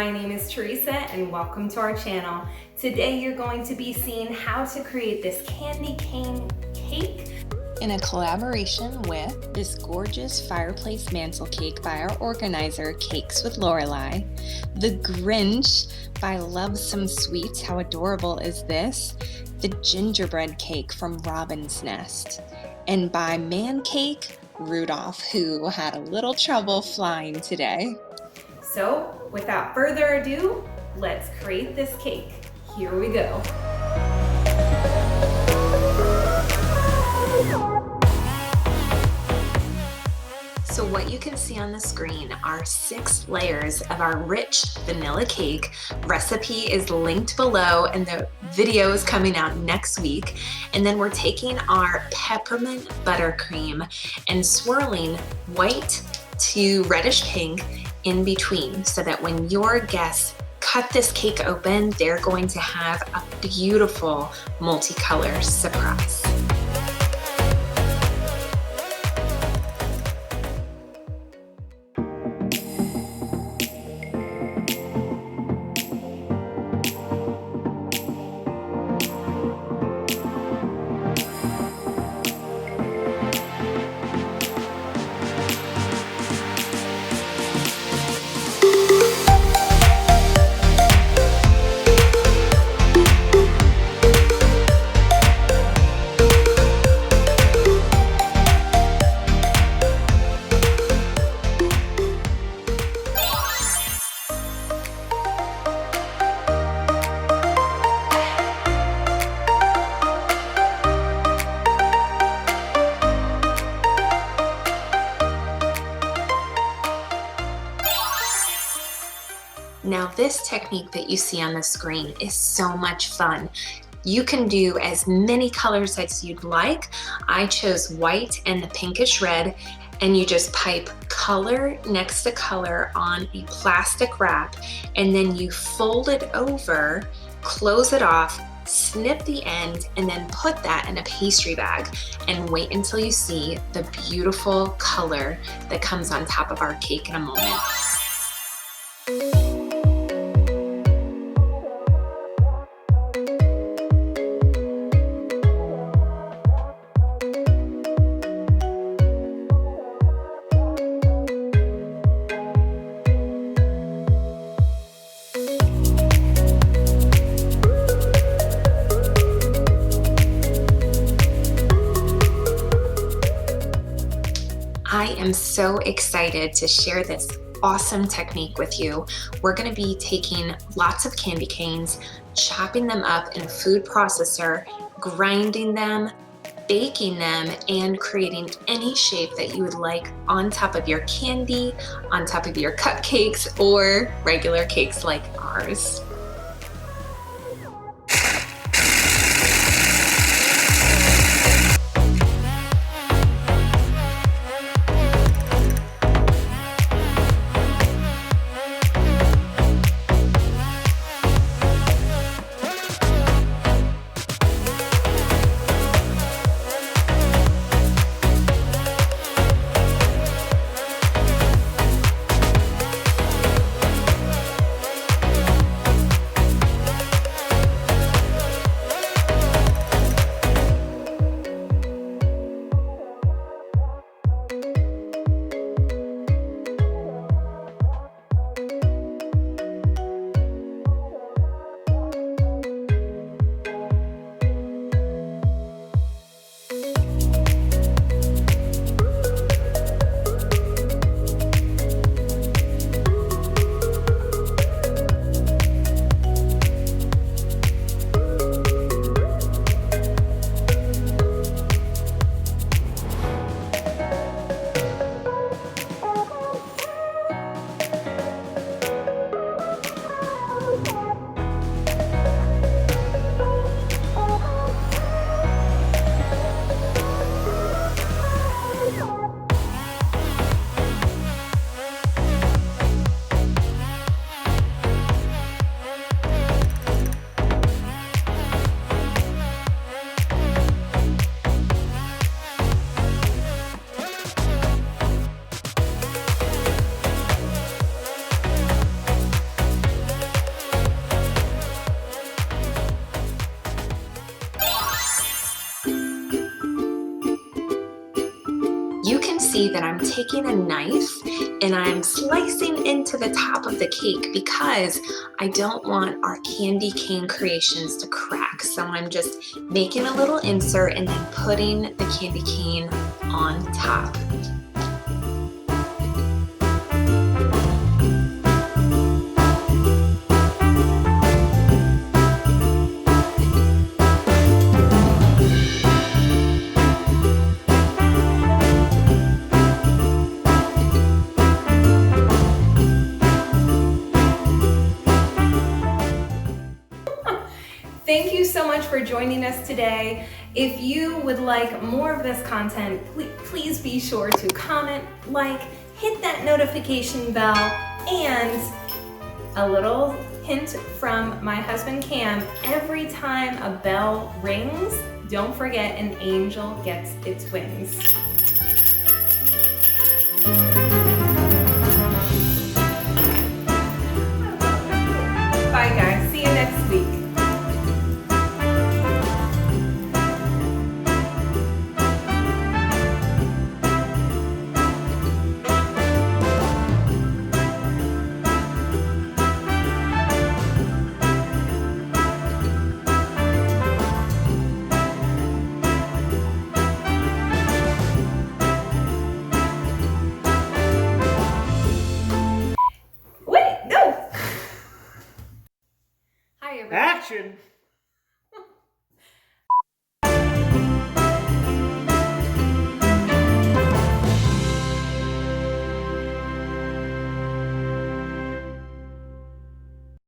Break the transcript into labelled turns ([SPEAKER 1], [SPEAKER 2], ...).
[SPEAKER 1] My name is Teresa and welcome to our channel. Today you're going to be seeing how to create this candy cane cake
[SPEAKER 2] in a collaboration with this gorgeous fireplace mantle cake by our organizer, Cakes with Lorelei, the Grinch by Love Some Sweets, how adorable is this, the gingerbread cake from Robin's Nest, and by Man Cake Rudolph, who had a little trouble flying today.
[SPEAKER 1] So without further ado, let's create this cake. Here we go. So what you can see on the screen are 6 layers of our rich vanilla cake. Recipe is linked below and the video is coming out next week. And then we're taking our peppermint buttercream and swirling white to reddish pink in between so that when your guests cut this cake open, they're going to have a beautiful multicolor surprise. Now this technique that you see on the screen is so much fun. You can do as many colors as you'd like. I chose white and the pinkish red, and you just pipe color next to color on a plastic wrap, and then you fold it over, close it off, snip the end, and then put that in a pastry bag and wait until you see the beautiful color that comes on top of our cake in a moment. I am so excited to share this awesome technique with you. We're going to be taking lots of candy canes, chopping them up in a food processor, grinding them, baking them, and creating any shape that you would like on top of your candy, on top of your cupcakes, or regular cakes like ours. see that I'm taking a knife and I'm slicing into the top of the cake because I don't want our candy cane creations to crack. So I'm just making a little insert and then putting the candy cane on top.
[SPEAKER 3] Thank you so much for joining us today. If you would like more of this content, please be sure to comment, like, hit that notification bell, and a little hint from my husband Cam, every time a bell rings, don't forget an angel gets its wings.